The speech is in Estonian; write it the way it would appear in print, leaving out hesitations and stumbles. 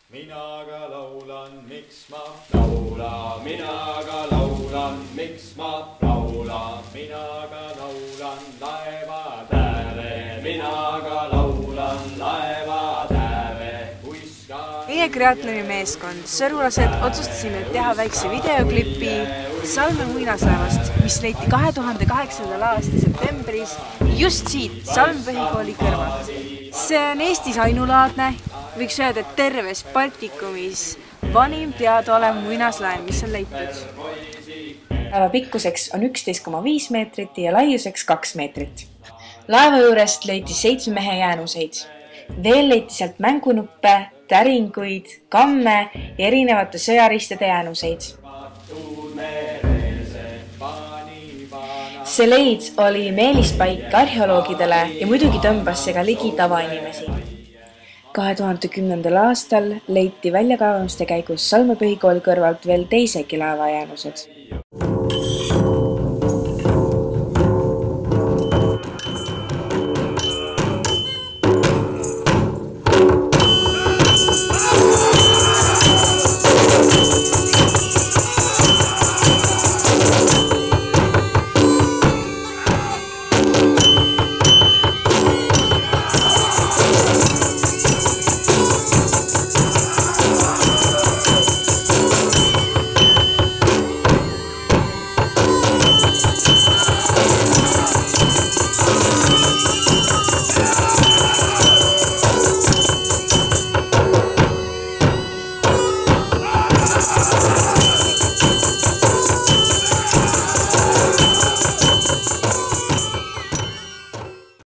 Mina ka laulan, miks ma laulan, mina ka laulan, miks ma laulan, mina ka laulan laevad ääre, mina ka laulan laevad ääre, kuiskan. Meie Kreatloni meeskond, sõrulased, otsustasime teha väikse videoklipi Salme muinaslaevast, mis leiti 2008. aasta septembris just siit Salme põhikooli kõrvalt. See on Eestis ainulaadne, võiks öelda, et terves Baltikumis vanim teadaolev muinaslaev, mis on leitud. Laeva pikkuseks on 11,5 meetrit ja laiuseks 2 meetrit. Laeva juurest leiti 7 mehe jäänuseid. Veel leiti sealt mängunuppe, täringuid, kamme ja erinevate sõjaristade jäänuseid. See leid oli meelispaik arheoloogidele ja muidugi tõmbas see ka ligi tavainimesi. 2010. aastal leiti väljakaevamiste käigus Salme põhikooli kõrvalt veel teisegi laeva jäänused.